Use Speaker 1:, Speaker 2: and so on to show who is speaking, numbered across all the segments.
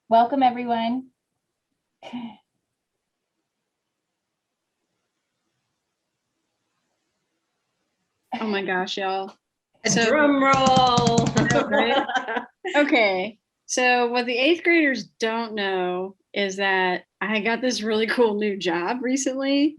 Speaker 1: Welcome, everyone.
Speaker 2: Oh my gosh, y'all.
Speaker 3: A drum roll.
Speaker 2: Right? Okay, so what the 8th graders don't know is that I got this really cool new job recently.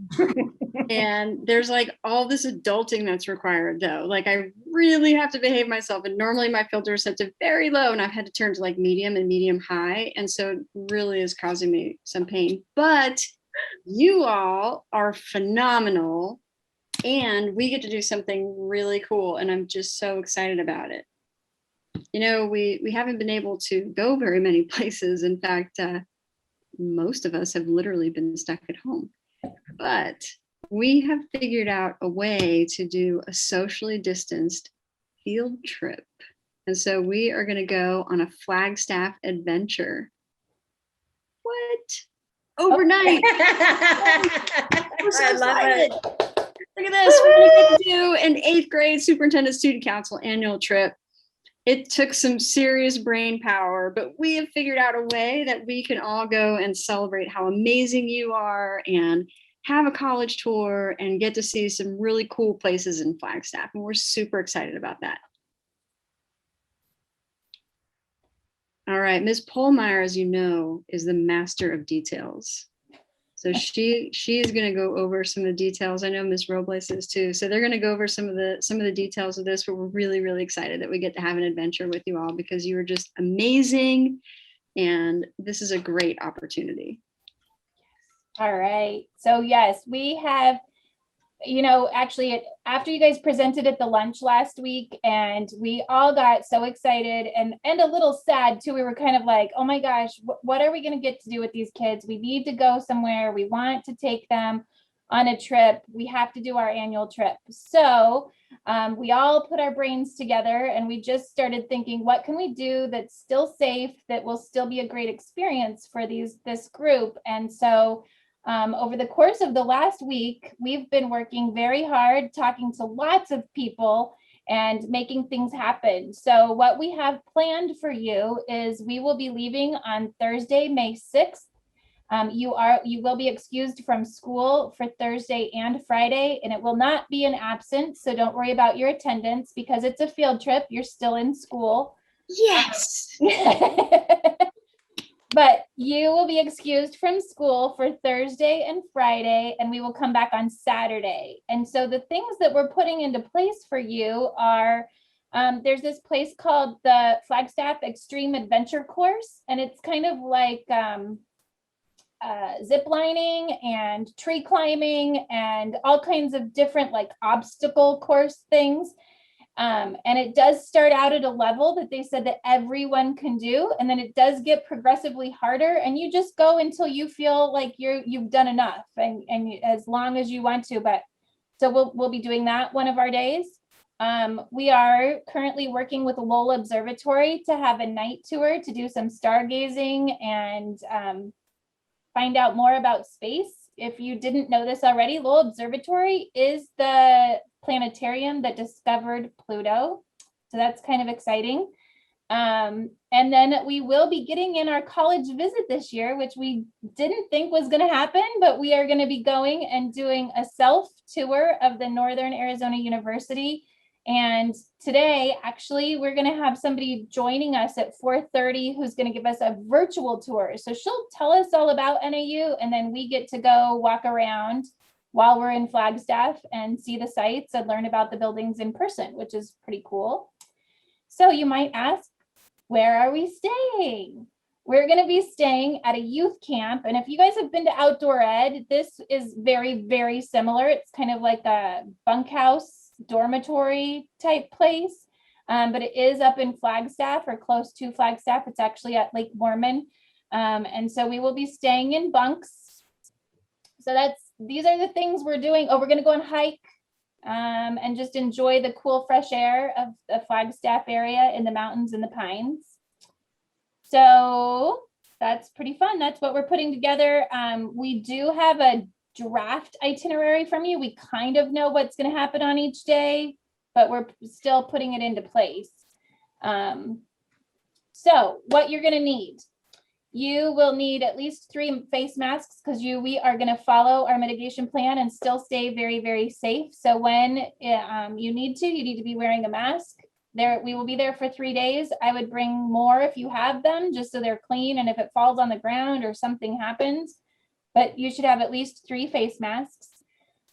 Speaker 2: And there's like all this adulting that's required though. Like I really have to behave myself. And normally my filter is set to very low and I've had to turn to like medium and medium high. And so it really is causing me some pain. But you all are phenomenal. And we get to do something really cool. And I'm just so excited about it. You know, we haven't been able to go very many places. In fact, most of us have literally been stuck at home. But we have figured out a way to do a socially distanced field trip. And so we are going to go on a Flagstaff adventure. What? Overnight.
Speaker 3: I love it.
Speaker 2: Look at this. We're going to get to do an 8th grade superintendent student council annual trip. It took some serious brain power, but we have figured out a way that we can all go and celebrate how amazing you are and have a college tour and get to see some really cool places in Flagstaff. And we're super excited about that. All right, Ms. Pohlmeyer, as you know, is the master of details. So she is going to go over some of the details. I know Ms. Robles is too. So they're going to go over some of the details of this, but we're really, really excited that we get to have an adventure with you all because you are just amazing. And this is a great opportunity.
Speaker 1: All right. So yes, we have, actually after you guys presented at the lunch last week and we all got so excited and a little sad too. We were kind of like, oh my gosh, what are we going to get to do with these kids? We need to go somewhere. We want to take them on a trip. We have to do our annual trip. So we all put our brains together and we just started thinking, what can we do that's still safe, that will still be a great experience for this group? And so over the course of the last week, we've been working very hard, talking to lots of people and making things happen. So what we have planned for you is we will be leaving on Thursday, May 6th. You will be excused from school for Thursday and Friday, and it will not be an absence. So don't worry about your attendance because it's a field trip. You're still in school.
Speaker 2: Yes.
Speaker 1: But you will be excused from school for Thursday and Friday, and we will come back on Saturday. And so the things that we're putting into place for you are, there's this place called the Flagstaff Extreme Adventure Course, and it's kind of like zip lining and tree climbing and all kinds of different like obstacle course things. And it does start out at a level that they said that everyone can do. And then it does get progressively harder and you just go until you feel like you've done enough and as long as you want to. But so we'll be doing that one of our days. We are currently working with Lowell Observatory to have a night tour to do some stargazing and find out more about space. If you didn't know this already, Lowell Observatory is the planetarium that discovered Pluto. So that's kind of exciting. And then we will be getting in our college visit this year, which we didn't think was going to happen, but we are going to be going and doing a self tour of the Northern Arizona University. And today, actually, we're going to have somebody joining us at 4:30 who's going to give us a virtual tour. So she'll tell us all about NAU, and then we get to go walk around while we're in Flagstaff and see the sites and learn about the buildings in person, which is pretty cool. So you might ask, where are we staying? We're going to be staying at a youth camp. And if you guys have been to outdoor ed, this is very, very similar. It's kind of like a bunkhouse dormitory type place, but it is up in Flagstaff or close to Flagstaff. It's actually at Lake Mormon. And so we will be staying in bunks. So these are the things we're doing. Oh, we're going to go on hike and just enjoy the cool, fresh air of the Flagstaff area in the mountains and the pines. So that's pretty fun. That's what we're putting together. We do have a draft itinerary from you. We kind of know what's going to happen on each day, but we're still putting it into place. So what you're going to need You will need at least 3 face masks because we are going to follow our mitigation plan and still stay very, very safe. So when you need to be wearing a mask. We will be there for 3 days. I would bring more if you have them, just so they're clean. And if it falls on the ground or something happens, but you should have at least 3 face masks.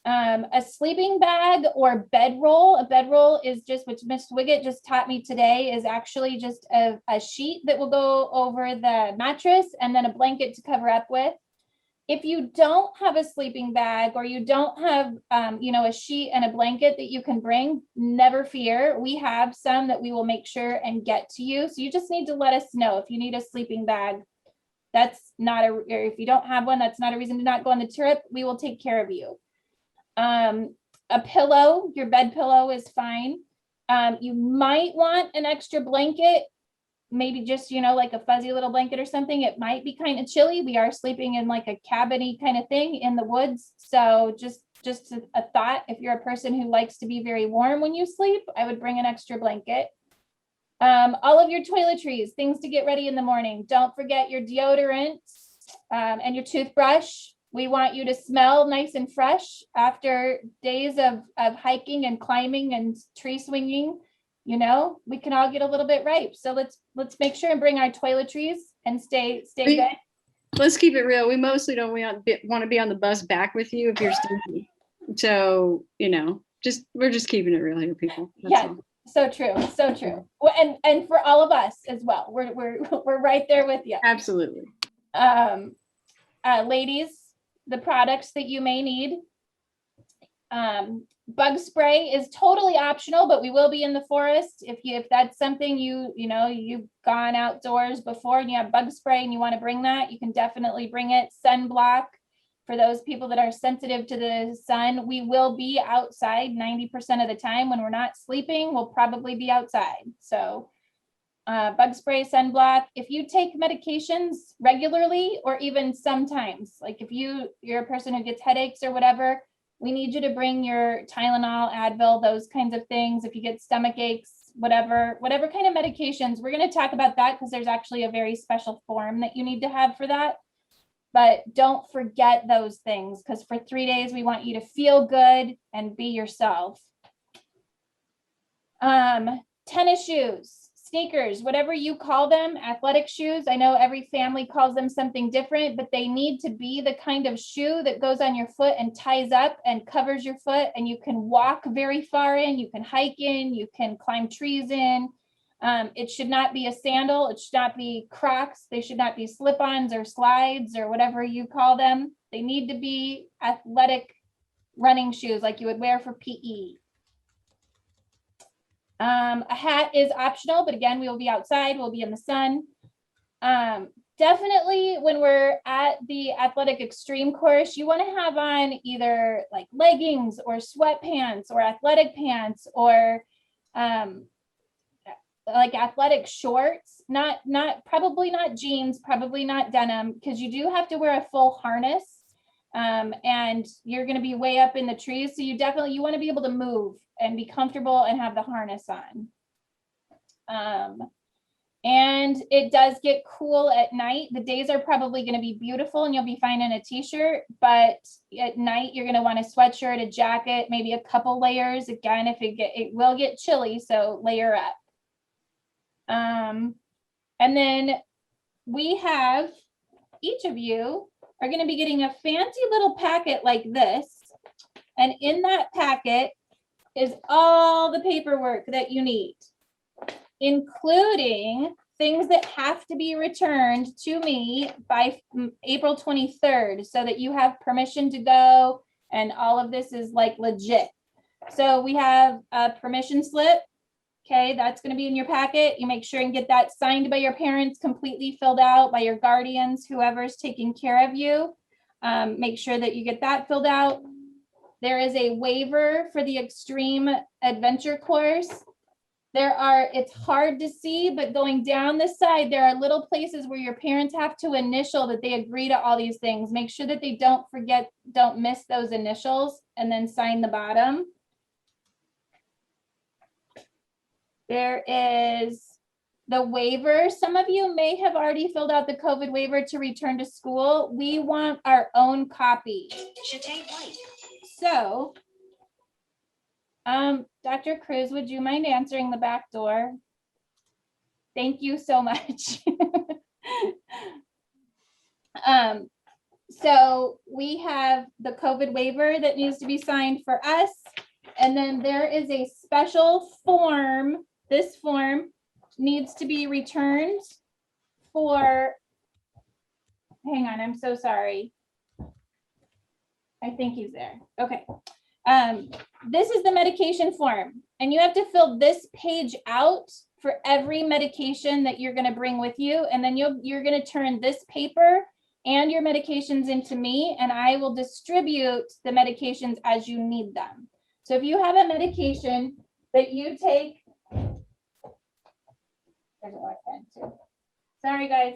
Speaker 1: A sleeping bag or bedroll. A bedroll is just, which Miss Wiggett just taught me today, is actually just a sheet that will go over the mattress and then a blanket to cover up with. If you don't have a sleeping bag or you don't have, a sheet and a blanket that you can bring, never fear. We have some that we will make sure and get to you. So you just need to let us know if you need a sleeping bag. That's not or if you don't have one, that's not a reason to not go on the trip. We will take care of you. A pillow, your bed pillow is fine. You might want an extra blanket, maybe just, like a fuzzy little blanket or something. It might be kind of chilly. We are sleeping in like a cabiny kind of thing in the woods. So just a thought, if you're a person who likes to be very warm when you sleep, I would bring an extra blanket. All of your toiletries, things to get ready in the morning. Don't forget your deodorant and your toothbrush. We want you to smell nice and fresh after days of hiking and climbing and tree swinging. We can all get a little bit ripe. So let's make sure and bring our toiletries and stay good.
Speaker 2: Let's keep it real. We mostly don't want to be on the bus back with you if you're stinky. So, we're just keeping it real here, people. That's all.
Speaker 1: So true. So true. Well, and for all of us as well. We're right there with you.
Speaker 2: Absolutely.
Speaker 1: Ladies, the products that you may need. Bug spray is totally optional, but we will be in the forest. If that's something you've gone outdoors before and you have bug spray and you want to bring that, you can definitely bring it. Sunblock for those people that are sensitive to the sun. We will be outside 90% of the time. When we're not sleeping, we'll probably be outside. So bug spray, sunblock. If you take medications regularly or even sometimes, like if you're a person who gets headaches or whatever, we need you to bring your Tylenol, Advil, those kinds of things. If you get stomach aches, whatever kind of medications, we're going to talk about that because there's actually a very special form that you need to have for that. But don't forget those things, because for 3 days, we want you to feel good and be yourself. Tennis shoes, sneakers, whatever you call them, athletic shoes. I know every family calls them something different, but they need to be the kind of shoe that goes on your foot and ties up and covers your foot, and you can walk very far in, you can hike in, you can climb trees in. It should not be a sandal. It should not be Crocs. They should not be slip-ons or slides or whatever you call them. They need to be athletic running shoes like you would wear for PE. A hat is optional, but again, we will be outside, we'll be in the sun. Definitely when we're at the athletic extreme course, you want to have on either like leggings or sweatpants or athletic pants or like athletic shorts, probably not jeans, probably not denim, because you do have to wear a full harness. And you're going to be way up in the trees. So you want to be able to move and be comfortable and have the harness on. And it does get cool at night. The days are probably going to be beautiful and you'll be fine in a t-shirt, but at night you're going to want a sweatshirt, a jacket, maybe a couple layers. Again, it will get chilly, so layer up. And then each of you are going to be getting a fancy little packet like this. And in that packet is all the paperwork that you need, including things that have to be returned to me by April 23rd so that you have permission to go. And all of this is like legit. So we have a permission slip. Okay, that's going to be in your packet. You make sure and get that signed by your parents, completely filled out by your guardians, whoever's taking care of you. Make sure that you get that filled out. There is a waiver for the extreme adventure course. It's hard to see, but going down the side, there are little places where your parents have to initial that they agree to all these things. Make sure that they don't miss those initials, and then sign the bottom. There is the waiver. Some of you may have already filled out the COVID waiver to return to school. We want our own copy. So, Dr. Cruz, would you mind answering the back door? Thank you so much. So we have the COVID waiver that needs to be signed for us. And then there is a special form. This form needs to be returned for, hang on, I'm so sorry. I think he's there. Okay. This is the medication form, and you have to fill this page out for every medication that you're going to bring with you. And then you're going to turn this paper and your medications into me, and I will distribute the medications as you need them. So if you have a medication that you take, there's a lot pen too. Sorry, guys.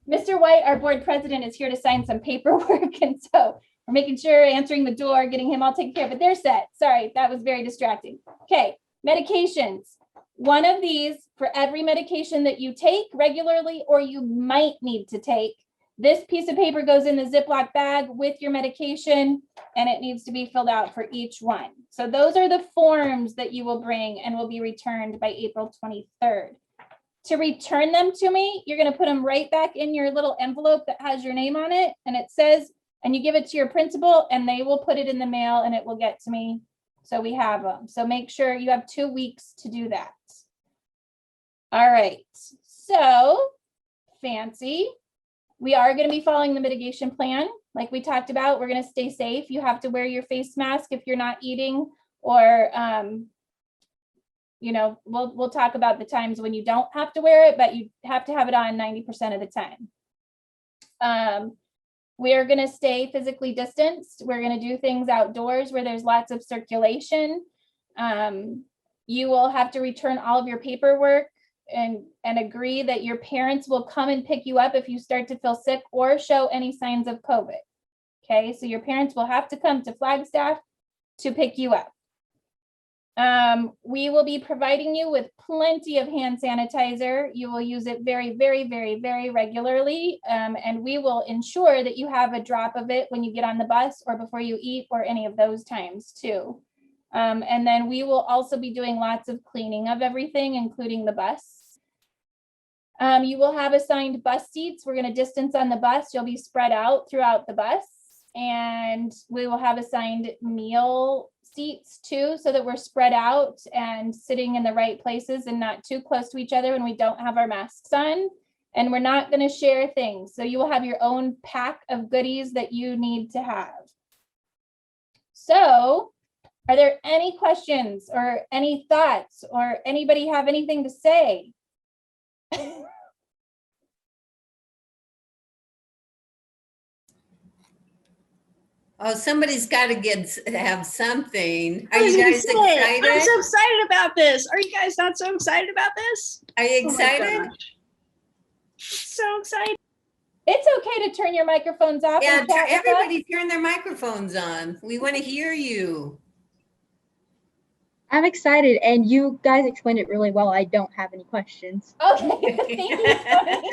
Speaker 1: Mr. White, our board president, is here to sign some paperwork, and so we're making sure, answering the door, getting him all taken care of, but they're set. Sorry, that was very distracting. Okay, medications. One of these for every medication that you take regularly or you might need to take. This piece of paper goes in the Ziploc bag with your medication, and it needs to be filled out for each one. So those are the forms that you will bring and will be returned by April 23rd. To return them to me, you're going to put them right back in your little envelope that has your name on it, and it says, and you give it to your principal, and they will put it in the mail and it will get to me. So we have them. So make sure you have 2 weeks to do that. All right, so fancy. We are going to be following the mitigation plan. Like we talked about, we're going to stay safe. You have to wear your face mask if you're not eating, or, you know, we'll talk about the times when you don't have to wear it, but you have to have it on 90% of the time. We are going to stay physically distanced. We're going to do things outdoors where there's lots of circulation. You will have to return all of your paperwork and agree that your parents will come and pick you up if you start to feel sick or show any signs of COVID. Okay, so your parents will have to come to Flagstaff to pick you up. We will be providing you with plenty of hand sanitizer. You will use it very, very, very, very regularly. And we will ensure that you have a drop of it when you get on the bus or before you eat or any of those times too. And then we will also be doing lots of cleaning of everything, including the bus. You will have assigned bus seats. We're going to distance on the bus. You'll be spread out throughout the bus. And we will have assigned meal seats too, so that we're spread out and sitting in the right places and not too close to each other when we don't have our masks on. And we're not going to share things. So you will have your own pack of goodies that you need to have. So are there any questions or any thoughts, or anybody have anything to say?
Speaker 3: Oh, somebody's got to have something. Are you guys excited?
Speaker 2: I'm so excited about this. Are you guys not so excited about this?
Speaker 3: Are you excited?
Speaker 2: So excited.
Speaker 1: It's okay to turn your microphones off.
Speaker 3: Yeah,
Speaker 1: and chat with us.
Speaker 3: everybody turn their microphones on. We want to hear you.
Speaker 4: I'm excited, and you guys explained it really well. I don't have any questions.
Speaker 1: Okay, thank you, Tony.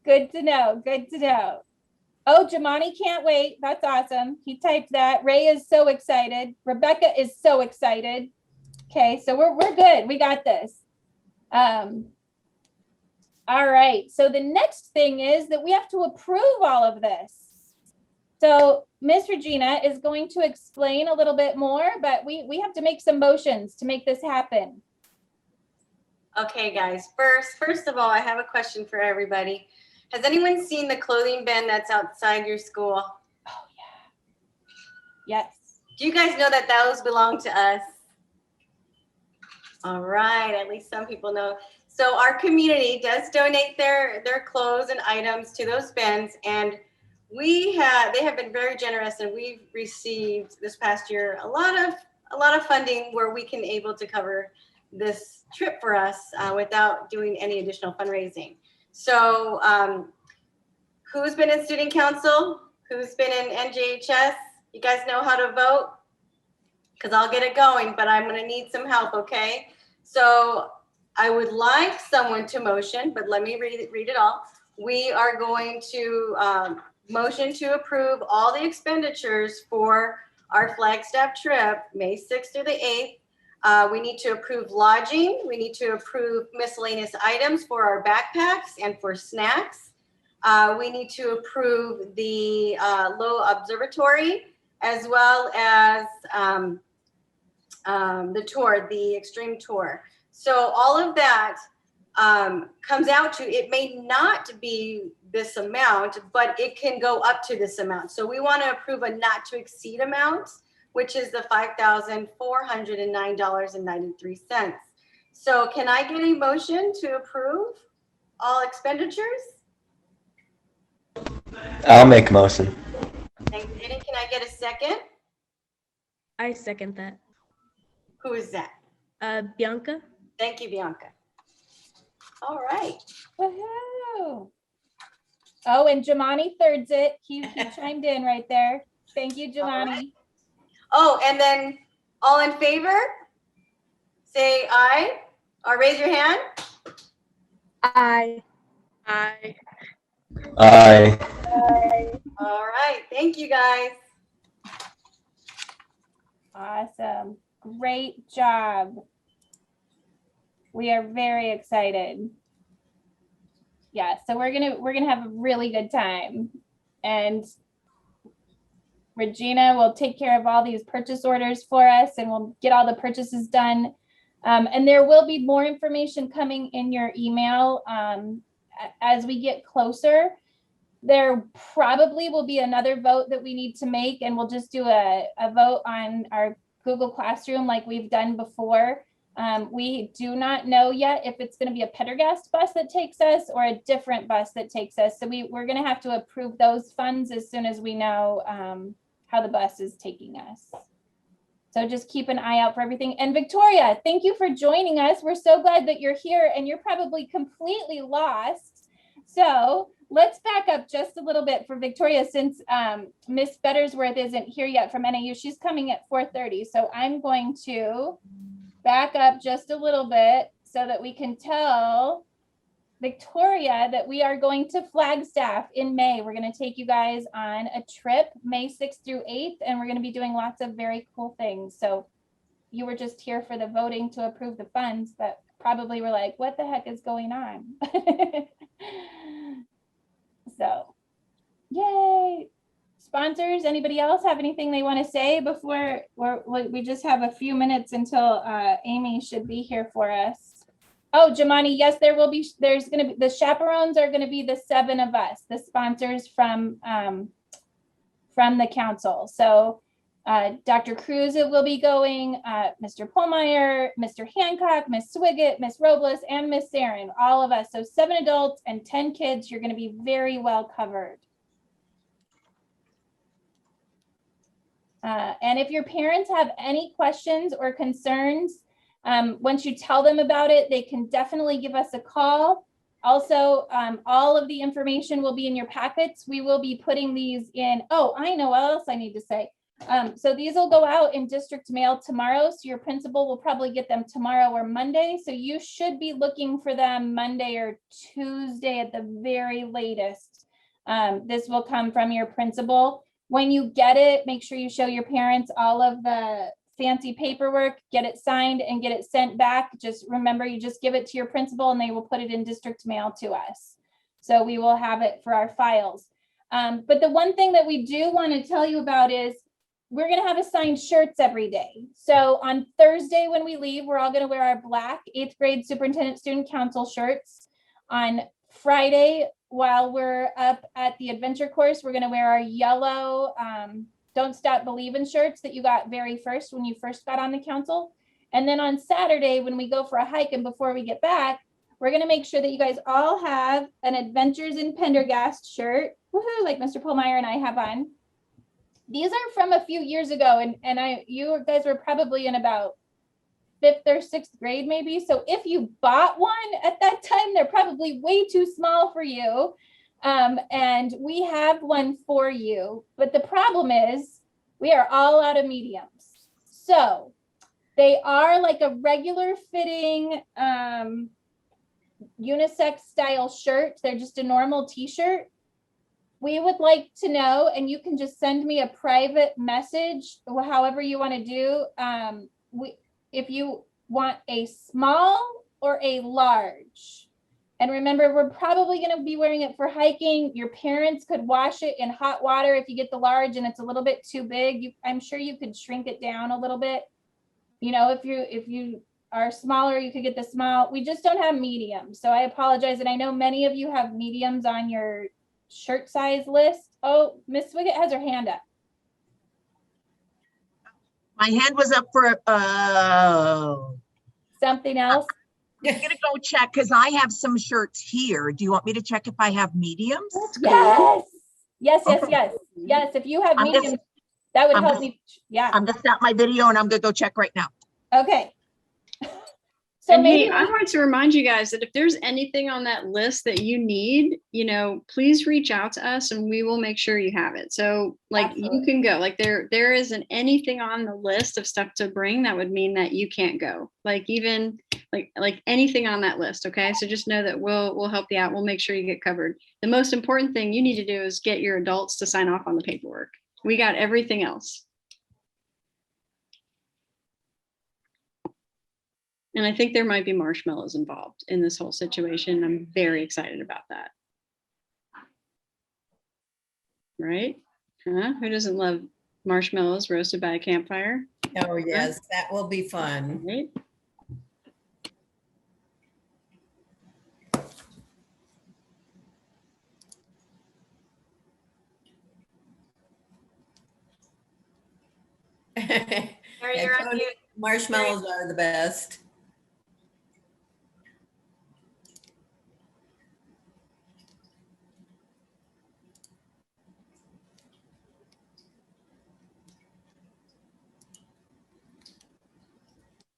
Speaker 1: Good to know. Good to know. Oh, Jamani can't wait. That's awesome. He typed that. Ray is so excited. Rebecca is so excited. Okay, so we're good. We got this. All right. So the next thing is that we have to approve all of this. So Miss Regina is going to explain a little bit more, but we have to make some motions to make this happen.
Speaker 5: Okay, guys. First of all, I have a question for everybody. Has anyone seen the clothing bin that's outside your school?
Speaker 1: Oh, yeah. Yes.
Speaker 5: Do you guys know that those belong to us? All right, at least some people know. So our community does donate their clothes and items to those bins, and they have been very generous, and we've received this past year a lot of funding where we can able to cover this trip for us without doing any additional fundraising. So who's been in student council? Who's been in NJHS? You guys know how to vote? Because I'll get it going, but I'm going to need some help, okay? So I would like someone to motion, but let me read it all. We are going to motion to approve all the expenditures for our Flagstaff trip, May 6th through the 8th. We need to approve lodging. We need to approve miscellaneous items for our backpacks and for snacks. We need to approve the Low Observatory, as well as the tour, the extreme tour. So all of that comes out to, it may not be this amount, but it can go up to this amount. So we want to approve a not to exceed amount, which is the $5,409.93. So can I get a motion to approve all expenditures?
Speaker 6: I'll make a motion.
Speaker 5: Thank you, Jenny. Can I get a second?
Speaker 7: I second that.
Speaker 5: Who is that?
Speaker 7: Bianca?
Speaker 5: Thank you, Bianca. All right.
Speaker 1: Woohoo. Oh, and Jamani thirds it. He chimed in right there. Thank you, Jamani.
Speaker 5: Right. Oh, and then all in favor, say aye or raise your hand.
Speaker 4: Aye.
Speaker 7: Aye.
Speaker 6: Aye.
Speaker 5: All right. Thank you, guys.
Speaker 1: Awesome. Great job. We are very excited. Yeah, so we're gonna have a really good time. And Regina will take care of all these purchase orders for us, and we'll get all the purchases done. And there will be more information coming in your email as we get closer. There probably will be another vote that we need to make, and we'll just do a vote on our Google Classroom like we've done before. We do not know yet if it's going to be a Pendergast bus that takes us or a different bus that takes us. So we're going to have to approve those funds as soon as we know how the bus is taking us. So just keep an eye out for everything. And Victoria, thank you for joining us. We're so glad that you're here, and you're probably completely lost. So let's back up just a little bit for Victoria, since Miss Bettersworth isn't here yet from NAU. She's coming at 4:30. So I'm going to back up just a little bit so that we can tell Victoria that we are going to Flagstaff in May. We're going to take you guys on a trip May 6th through 8th, and we're going to be doing lots of very cool things. So you were just here for the voting to approve the funds, but probably were like, what the heck is going on? So, yay. Sponsors, anybody else have anything they want to say before we just have a few minutes until Amy should be here for us? Oh, Jamani, yes, there's going to be, the chaperones are going to be the 7 of us, the sponsors from the council. So Dr. Cruz will be going, Mr. Pohlmeyer, Mr. Hancock, Miss Swiggett, Miss Robles, and Miss Sarin, all of us. So 7 adults and 10 kids, you're going to be very well covered. And if your parents have any questions or concerns, once you tell them about it, they can definitely give us a call. Also, all of the information will be in your packets. We will be putting these in. Oh, I know what else I need to say. So these will go out in district mail tomorrow. So your principal will probably get them tomorrow or Monday. So you should be looking for them Monday or Tuesday at the very latest. This will come from your principal. When you get it, make sure you show your parents all of the fancy paperwork, get it signed and get it sent back. Just remember, you just give it to your principal and they will put it in district mail to us. So we will have it for our files. But the one thing that we do want to tell you about is we're going to have assigned shirts every day. So on Thursday when we leave, we're all going to wear our black 8th grade superintendent student council shirts. On Friday, while we're up at the adventure course, we're going to wear our yellow Don't Stop Believin' shirts that you got very first when you first got on the council. And then on Saturday, when we go for a hike and before we get back, we're going to make sure that you guys all have an Adventures in Pendergast shirt, woohoo, like Mr. Pohlmeyer and I have on. These are from a few years ago, and you guys were probably in about 5th or 6th grade maybe. So if you bought one at that time, they're probably way too small for you. And we have one for you. But the problem is we are all out of mediums. So They are like a regular fitting unisex style shirt. They're just a normal t-shirt. We would like to know, and you can just send me a private message, however you want to do. If you want a small or a large. And remember, we're probably going to be wearing it for hiking. Your parents could wash it in hot water if you get the large and it's a little bit too big. I'm sure you could shrink it down a little bit. You know, if you are smaller, you could get the small. We just don't have mediums. So I apologize. And I know many of you have mediums on your shirt size list. Oh, Miss Wiggett has her hand up.
Speaker 8: My hand was up for,
Speaker 1: Something else?
Speaker 8: I'm gonna go check because I have some shirts here. Do you want me to check if I have mediums?
Speaker 1: Yes. Yes, yes,
Speaker 8: Okay.
Speaker 1: yes. Yes, if you have
Speaker 8: I'm just-
Speaker 1: mediums, that would
Speaker 8: I'm
Speaker 1: help
Speaker 8: just-
Speaker 1: me. Yeah,
Speaker 8: I'm gonna stop my video and I'm gonna go check right now.
Speaker 1: okay. So
Speaker 2: And
Speaker 1: maybe,
Speaker 2: hey, I want to remind you guys that if there's anything on that list that you need, you know, please reach out to us and we will make sure you have it. So like you
Speaker 1: Absolutely.
Speaker 2: can go, like there isn't anything on the list of stuff to bring that would mean that you can't go. Like even like anything on that list. Okay. So just know that we'll help you out. We'll make sure you get covered. The most important thing you need to do is get your adults to sign off on the paperwork. We got everything else. And I think there might be marshmallows involved in this whole situation. I'm very excited about that. Right? Huh? Who doesn't love marshmallows roasted by a campfire?
Speaker 3: Oh, yes, that will be fun.
Speaker 2: Right?
Speaker 5: Carrie,
Speaker 3: Yeah,
Speaker 5: you're on
Speaker 3: Tony,
Speaker 5: mute.
Speaker 3: marshmallows are the best.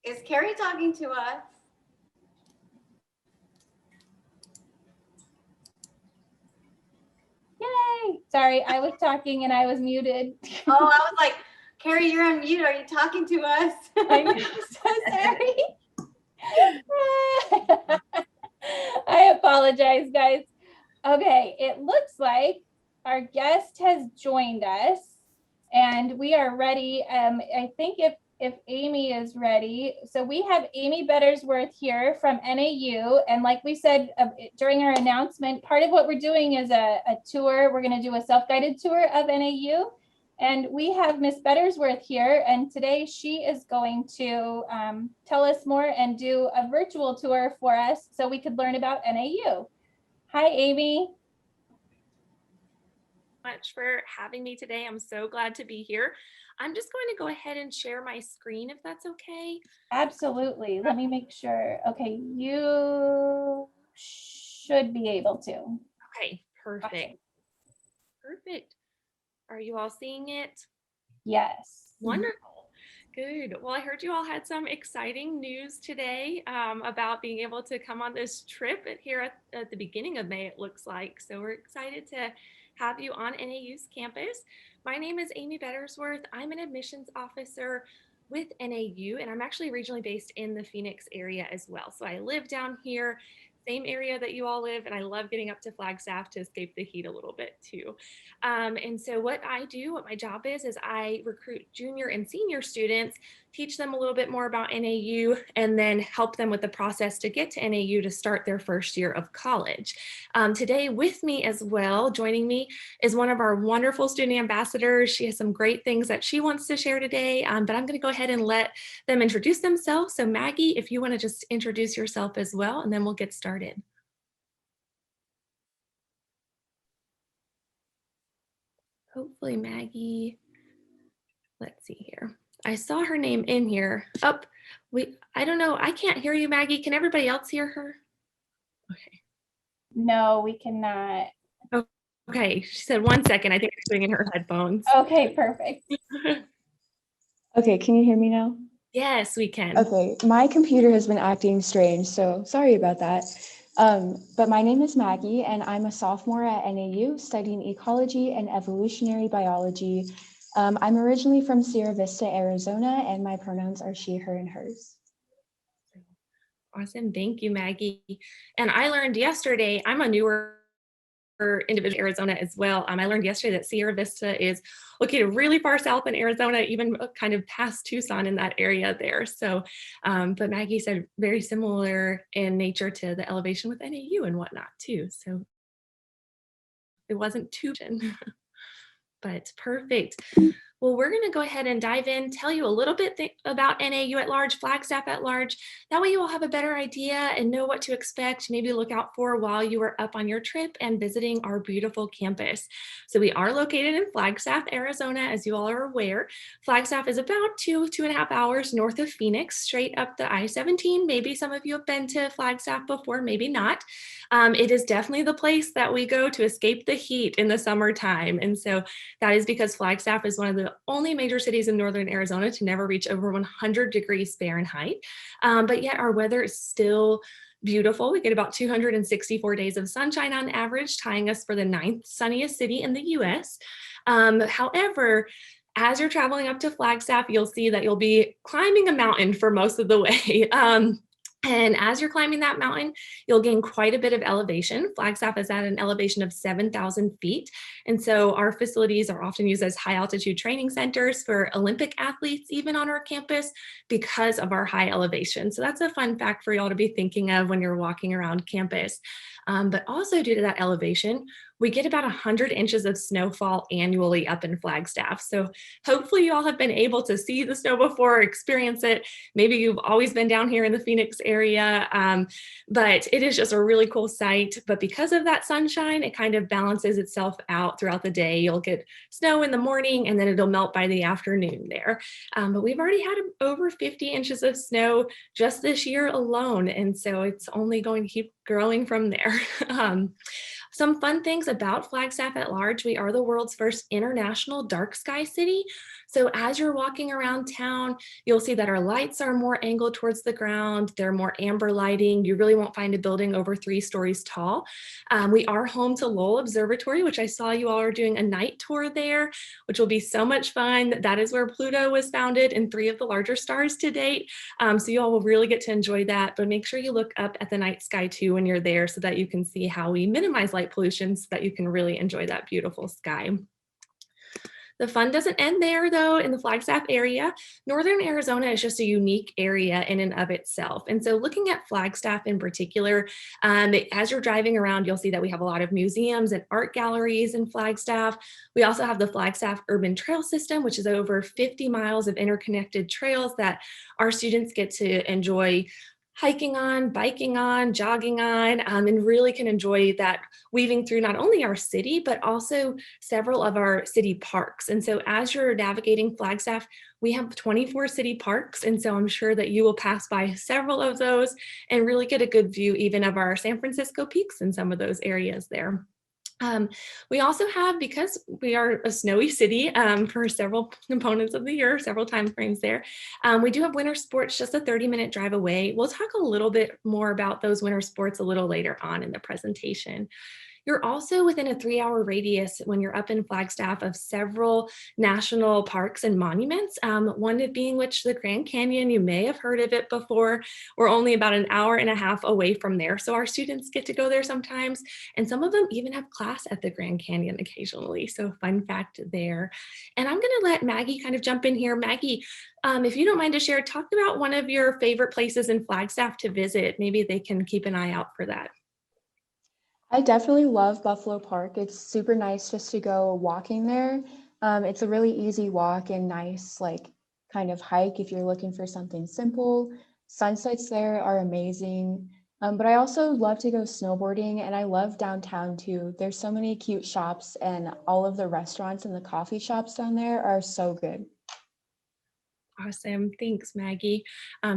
Speaker 5: Is Carrie talking to us?
Speaker 1: yay. Sorry, I was talking and I was muted.
Speaker 5: Oh, I was like, Carrie, you're on mute. Are you talking to us?
Speaker 1: I'm so sorry. I apologize, guys. Okay, it looks like our guest has joined us and we are ready. I think if Amy is ready. So we have Amy Bettersworth here from NAU. And like we said during our announcement, part of what we're doing is a tour. We're going to do a self-guided tour of NAU. And we have Miss Bettersworth here, and today she is going to tell us more and do a virtual tour for us so we could learn about NAU. Hi, Amy.
Speaker 9: Much for having me today. I'm so glad to be here. I'm just going to go ahead and share my screen if that's okay.
Speaker 1: Absolutely. Let me make sure. Okay, you should be able to.
Speaker 9: Okay, perfect. Perfect. Are you all seeing it?
Speaker 1: Yes.
Speaker 9: Wonderful. Good. Well, I heard you all had some exciting news today about being able to come on this trip here at the beginning of May, it looks like. So we're excited to have you on NAU's campus. My name is Amy Bettersworth. I'm an admissions officer with NAU, and I'm actually regionally based in the Phoenix area as well. So I live down here, same area that you all live, and I love getting up to Flagstaff to escape the heat a little bit too. And so what I do, what my job is I recruit junior and senior students, teach them a little bit more about NAU, and then help them with the process to get to NAU to start their first year of college. Today with me as well, joining me is one of our wonderful student ambassadors. She has some great things that she wants to share today, but I'm going to go ahead and let them introduce themselves. So Maggie, if you want to just introduce yourself as well, and then we'll get started. Hopefully Maggie, let's see here. I saw her name in here. Oh, I don't know. I can't hear you, Maggie. Can everybody else hear her? Okay.
Speaker 1: No, we cannot.
Speaker 9: Okay. She said 1 second. I think she's putting in her headphones.
Speaker 1: Okay, perfect.
Speaker 10: Okay, can you hear me now?
Speaker 9: Yes, we can.
Speaker 10: Okay, my computer has been acting strange, so sorry about that. But my name is Maggie, and I'm a sophomore at NAU studying ecology and evolutionary biology. I'm originally from Sierra Vista, Arizona, and my pronouns are she, her, and hers.
Speaker 9: Awesome. Thank you, Maggie. And I learned yesterday, I'm a newer individual in Arizona as well. I learned yesterday that Sierra Vista is located really far south in Arizona, even kind of past Tucson in that area there. So, but Maggie said very similar in nature to the elevation with NAU and whatnot too. So it wasn't too, but perfect. Well, we're going to go ahead and dive in, tell you a little bit about NAU at large, Flagstaff at large. That way you will have a better idea and know what to expect, maybe look out for while you are up on your trip and visiting our beautiful campus. So we are located in Flagstaff, Arizona, as you all are aware. Flagstaff is about 2.5 hours north of Phoenix, straight up the I-17. Maybe some of you have been to Flagstaff before, maybe not. It is definitely the place that we go to escape the heat in the summertime. And so that is because Flagstaff is one of the only major cities in northern Arizona to never reach over 100 degrees Fahrenheit. But yet our weather is still beautiful. We get about 264 days of sunshine on average, tying us for the 9th sunniest city in the US. However, as you're traveling up to Flagstaff, you'll see that you'll be climbing a mountain for most of the way. And as you're climbing that mountain, you'll gain quite a bit of elevation. Flagstaff is at an elevation of 7,000 feet. And so our facilities are often used as high altitude training centers for Olympic athletes, even on our campus, because of our high elevation. So that's a fun fact for y'all to be thinking of when you're walking around campus. But also due to that elevation, we get about 100 inches of snowfall annually up in Flagstaff. So hopefully you all have been able to see the snow before, experience it. Maybe you've always been down here in the Phoenix area, but it is just a really cool sight. But because of that sunshine, it kind of balances itself out throughout the day. You'll get snow in the morning and then it'll melt by the afternoon there. But we've already had over 50 inches of snow just this year alone. And so it's only going to keep growing from there. Some fun things about Flagstaff at large: we are the world's first international dark sky city. So as you're walking around town, you'll see that our lights are more angled towards the ground. They're more amber lighting. You really won't find a building over 3 stories tall. We are home to Lowell Observatory, which I saw you all are doing a night tour there, which will be so much fun. That is where Pluto was founded and 3 of the larger stars to date. So you all will really get to enjoy that, but make sure you look up at the night sky too when you're there so that you can see how we minimize light pollution so that you can really enjoy that beautiful sky. The fun doesn't end there though in the Flagstaff area. Northern Arizona is just a unique area in and of itself. And so looking at Flagstaff in particular, as you're driving around, you'll see that we have a lot of museums and art galleries in Flagstaff. We also have the Flagstaff Urban Trail System, which is over 50 miles of interconnected trails that our students get to enjoy hiking on, biking on, jogging on, and really can enjoy that weaving through not only our city, but also several of our city parks. And so as you're navigating Flagstaff, we have 24 city parks. And so I'm sure that you will pass by several of those and really get a good view even of our San Francisco peaks in some of those areas there. We also have, because we are a snowy city for several components of the year, several time frames there, we do have winter sports just a 30-minute drive away. We'll talk a little bit more about those winter sports a little later on in the presentation. You're also within a 3-hour radius when you're up in Flagstaff of several national parks and monuments, one being which the Grand Canyon. You may have heard of it before. We're only about an hour and a half away from there. So our students get to go there sometimes, and some of them even have class at the Grand Canyon occasionally. So fun fact there. And I'm gonna let Maggie kind of jump in here. Maggie, if you don't mind to share, talk about one of your favorite places in Flagstaff to visit. Maybe they can keep an eye out for that.
Speaker 10: I definitely love Buffalo Park. It's super nice just to go walking there. It's a really easy walk and nice, like, kind of hike if you're looking for something simple. Sunsets there are amazing. But I also love to go snowboarding, and I love downtown too. There's so many cute shops, and all of the restaurants and the coffee shops down there are so good.
Speaker 9: Awesome. Thanks, Maggie.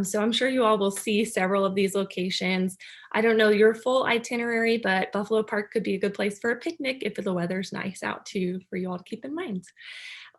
Speaker 9: So I'm sure you all will see several of these locations. I don't know your full itinerary, but Buffalo Park could be a good place for a picnic if the weather's nice out too, for you all to keep in mind.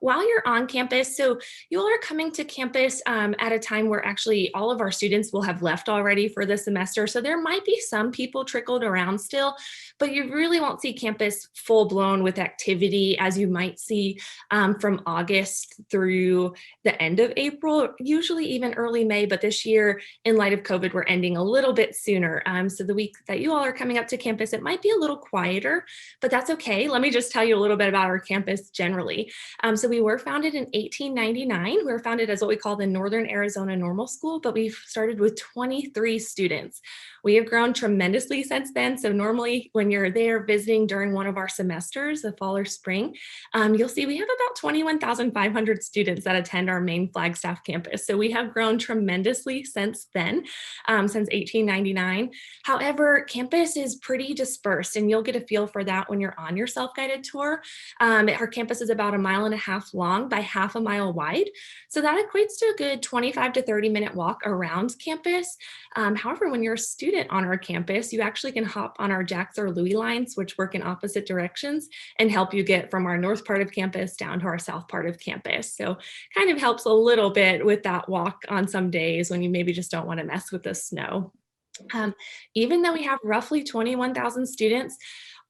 Speaker 9: While you're on campus, so you all are coming to campus at a time where actually all of our students will have left already for the semester. So there might be some people trickled around still, but you really won't see campus full blown with activity as you might see from August through the end of April, usually even early May. But this year, in light of COVID, we're ending a little bit sooner. So the week that you all are coming up to campus, it might be a little quieter, but that's okay. Let me just tell you a little bit about our campus generally. So we were founded in 1899. We were founded as what we call the Northern Arizona Normal School, but we've started with 23 students. We have grown tremendously since then. So normally when you're there visiting during one of our semesters, the fall or spring, you'll see we have about 21,500 students that attend our main Flagstaff campus. So we have grown tremendously since then, since 1899. However, campus is pretty dispersed, and you'll get a feel for that when you're on your self-guided tour. Our campus is about 1.5 miles long by 1/2 mile wide. So that equates to a good 25 to 30-minute walk around campus. However, when you're a student on our campus, you actually can hop on our Jacks or Louis lines, which work in opposite directions, and help you get from our north part of campus down to our south part of campus. So kind of helps a little bit with that walk on some days when you maybe just don't want to mess with the snow. Even though we have roughly 21,000 students,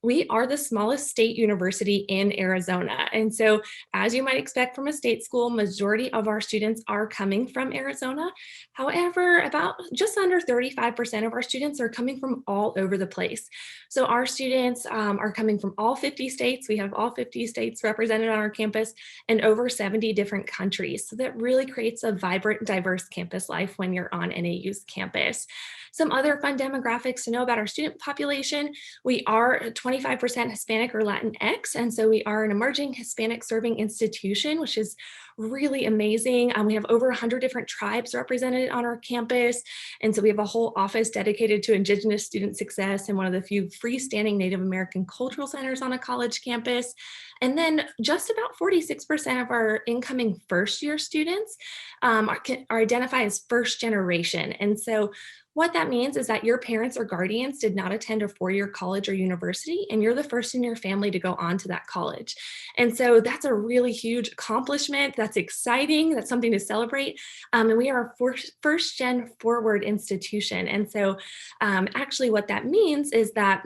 Speaker 9: we are the smallest state university in Arizona. And so as you might expect from a state school, majority of our students are coming from Arizona. However, about just under 35% of our students are coming from all over the place. So our students are coming from all 50 states. We have all 50 states represented on our campus and over 70 different countries. So that really creates a vibrant, diverse campus life when you're on NAU's campus. Some other fun demographics to know about our student population: we are 25% Hispanic or Latinx, and so we are an emerging Hispanic serving institution, which is really amazing. We have over 100 different tribes represented on our campus, and so we have a whole office dedicated to Indigenous student success and one of the few freestanding Native American cultural centers on a college campus. And then just about 46% of our incoming first-year students are identified as first generation. And so what that means is that your parents or guardians did not attend a 4-year college or university, and you're the first in your family to go on to that college. And so that's a really huge accomplishment. That's exciting. That's something to celebrate. And we are a first-gen forward institution. And so actually what that means is that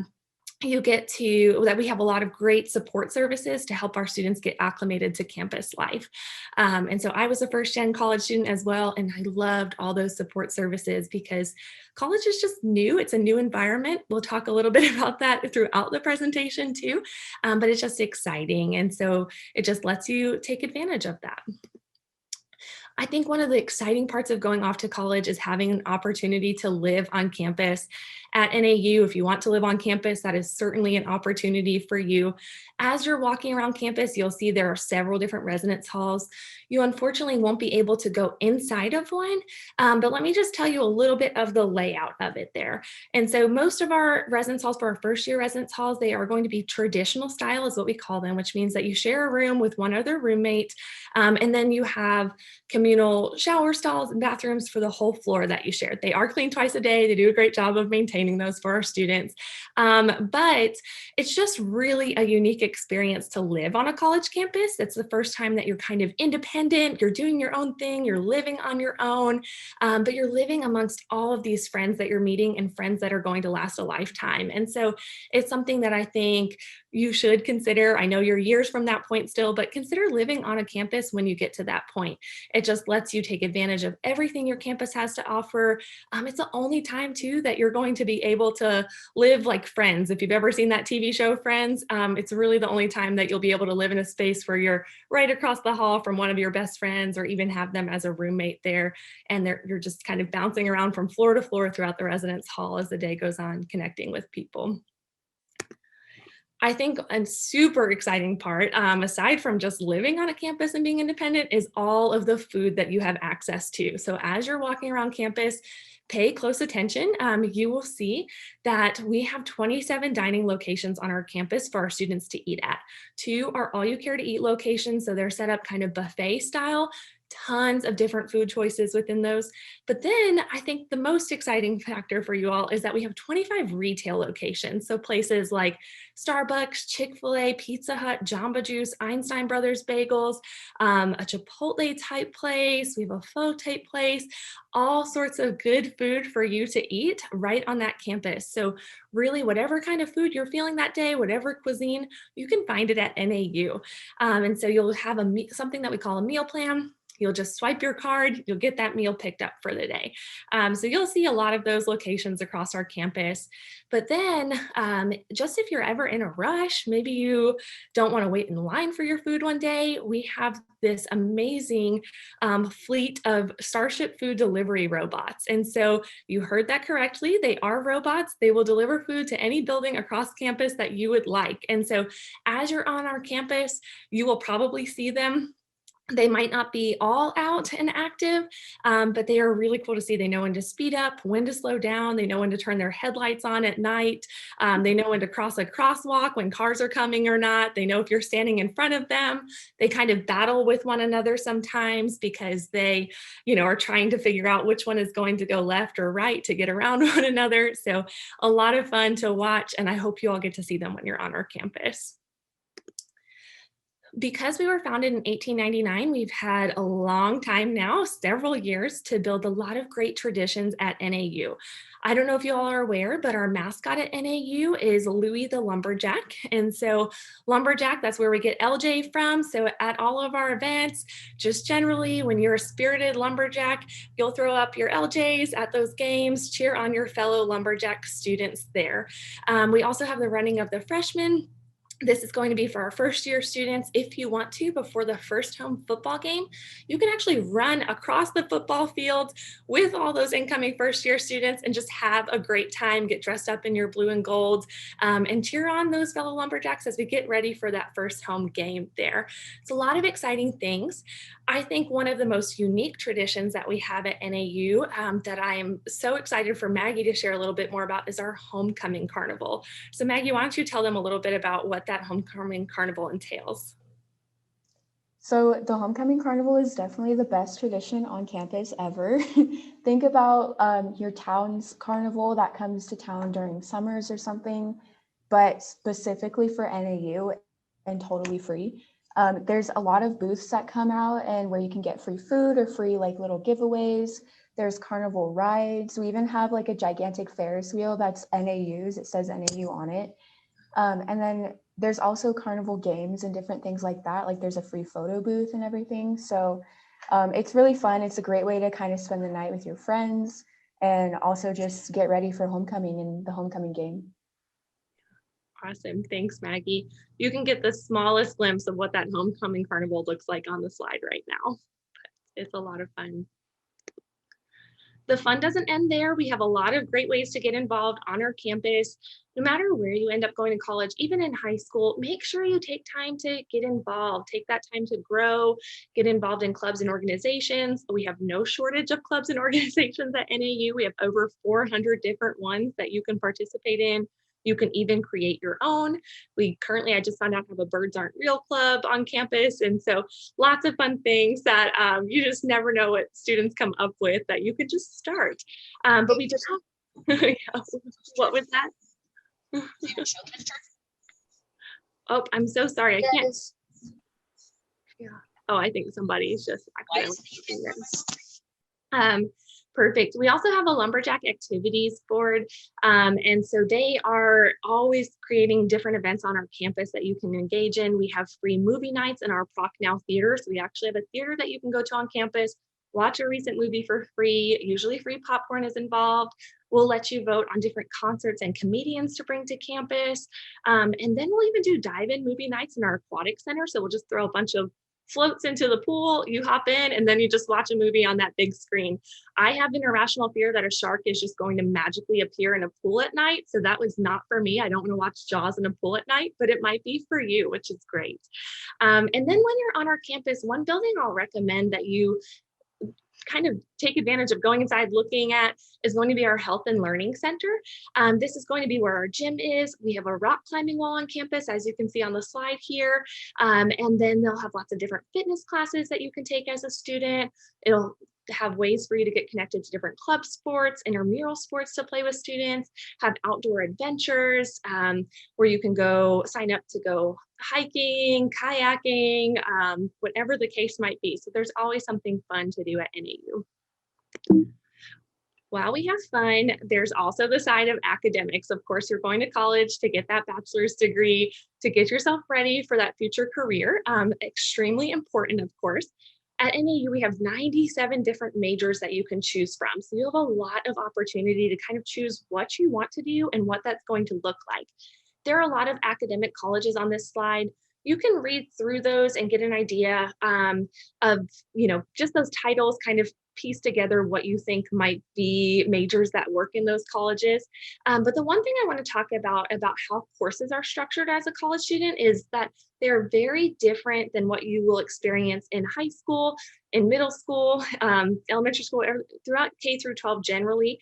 Speaker 9: we have a lot of great support services to help our students get acclimated to campus life. And so I was a first-gen college student as well, and I loved all those support services because college is just new. It's a new environment. We'll talk a little bit about that throughout the presentation too, but it's just exciting. And so it just lets you take advantage of that. I think one of the exciting parts of going off to college is having an opportunity to live on campus. At NAU, if you want to live on campus, that is certainly an opportunity for you. As you're walking around campus, you'll see there are several different residence halls. You unfortunately won't be able to go inside of one, but let me just tell you a little bit of the layout of it there. And so most of our residence halls, for our first year residence halls, they are going to be traditional style is what we call them, which means that you share a room with one other roommate, and then you have communal shower stalls and bathrooms for the whole floor that you share. They are cleaned twice a day. They do a great job of maintaining those for our students. But it's just really a unique experience to live on a college campus. It's the first time that you're kind of independent, you're doing your own thing, you're living on your own, but you're living amongst all of these friends that you're meeting and friends that are going to last a lifetime. And so it's something that I think you should consider. I know you're years from that point still, but consider living on a campus when you get to that point. It just lets you take advantage of everything your campus has to offer. It's the only time too that you're going to be able to live like Friends. If you've ever seen that TV show Friends, it's really the only time that you'll be able to live in a space where you're right across the hall from one of your best friends, or even have them as a roommate there. And you're just kind of bouncing around from floor to floor throughout the residence hall as the day goes on, connecting with people. I think a super exciting part, aside from just living on a campus and being independent, is all of the food that you have access to. So as you're walking around campus, pay close attention. You will see that we have 27 dining locations on our campus for our students to eat at. 2 are all you care to eat locations, so they're set up kind of buffet style. tons of different food choices within those. But then I think the most exciting factor for you all is that we have 25 retail locations. So places like Starbucks, Chick-fil-A, Pizza Hut, Jamba Juice, Einstein Brothers Bagels, a Chipotle type place. We have a pho type place, all sorts of good food for you to eat right on that campus. So really whatever kind of food you're feeling that day, whatever cuisine, you can find it at NAU. And so you'll have something that we call a meal plan. You'll just swipe your card, you'll get that meal picked up for the day. So you'll see a lot of those locations across our campus. But then just if you're ever in a rush, maybe you don't want to wait in line for your food one day, we have this amazing fleet of Starship food delivery robots. And so you heard that correctly. They are robots. They will deliver food to any building across campus that you would like. And so as you're on our campus, you will probably see them. They might not be all out and active, but they are really cool to see. They know when to speed up, when to slow down. They know when to turn their headlights on at night. They know when to cross a crosswalk when cars are coming or not. They know if you're standing in front of them. They kind of battle with one another sometimes because they, are trying to figure out which one is going to go left or right to get around one another. So a lot of fun to watch, and I hope you all get to see them when you're on our campus. Because we were founded in 1899, we've had a long time now, several years, to build a lot of great traditions at NAU. I don't know if you all are aware, but our mascot at NAU is Louie the Lumberjack. And so Lumberjack, that's where we get LJ from. So at all of our events, just generally, when you're a spirited lumberjack, you'll throw up your LJs at those games, cheer on your fellow lumberjack students there. We also have the running of the freshmen. This is going to be for our first year students. If you want to, before the first home football game, you can actually run across the football field with all those incoming first year students and just have a great time, get dressed up in your blue and gold, and cheer on those fellow lumberjacks as we get ready for that first home game there. It's a lot of exciting things. I think one of the most unique traditions that we have at NAU that I am so excited for Maggie to share a little bit more about is our homecoming carnival. So Maggie, why don't you tell them a little bit about what that homecoming carnival entails?
Speaker 10: So the homecoming carnival is definitely the best tradition on campus ever. Think about your town's carnival that comes to town during summers or something, but specifically for NAU and totally free. There's a lot of booths that come out and where you can get free food or free like little giveaways. There's carnival rides. We even have like a gigantic Ferris wheel that's NAU's. It says NAU on it. And then there's also carnival games and different things like that. Like there's a free photo booth and everything. So it's really fun. It's a great way to kind of spend the night with your friends and also just get ready for homecoming and the homecoming game.
Speaker 9: Awesome. Thanks, Maggie. You can get the smallest glimpse of what that homecoming carnival looks like on the slide right now. It's a lot of fun. The fun doesn't end there. We have a lot of great ways to get involved on our campus. No matter where you end up going to college, even in high school, make sure you take time to get involved. Take that time to grow, get involved in clubs and organizations. We have no shortage of clubs and organizations at NAU. We have over 400 different ones that you can participate in. You can even create your own. We currently, I just found out, have a Birds Aren't Real club on campus. And so lots of fun things that you just never know what students come up with that you could just start. But we just have, yeah, what was that? Oh, I'm so sorry. I can't. Yeah. Oh, I think somebody's just accidentally. Perfect. We also have a Lumberjack activities board. And so they are always creating different events on our campus that you can engage in. We have free movie nights in our Proc Now theater. So we actually have a theater that you can go to on campus, watch a recent movie for free. Usually free popcorn is involved. We'll let you vote on different concerts and comedians to bring to campus. And then we'll even do dive-in movie nights in our aquatic center. So we'll just throw a bunch of floats into the pool, you hop in, and then you just watch a movie on that big screen. I have an irrational fear that a shark is just going to magically appear in a pool at night. So that was not for me. I don't want to watch Jaws in a pool at night, but it might be for you, which is great. And then when you're on our campus, one building I'll recommend that you kind of take advantage of going inside looking at is going to be our Health and Learning Center. This is going to be where our gym is. We have a rock climbing wall on campus, as you can see on the slide here. And then they'll have lots of different fitness classes that you can take as a student. It'll have ways for you to get connected to different club sports, intramural sports to play with students, have outdoor adventures where you can go sign up to go hiking, kayaking, whatever the case might be. So there's always something fun to do at NAU. While we have fun, there's also the side of academics. Of course, you're going to college to get that bachelor's degree, to get yourself ready for that future career. Extremely important, of course. At NAU, we have 97 different majors that you can choose from. So you have a lot of opportunity to kind of choose what you want to do and what that's going to look like. There are a lot of academic colleges on this slide. You can read through those and get an idea of, just those titles, kind of piece together what you think might be majors that work in those colleges. But the one thing I want to talk about how courses are structured as a college student is that they're very different than what you will experience in high school, in middle school, elementary school, throughout K through 12 generally.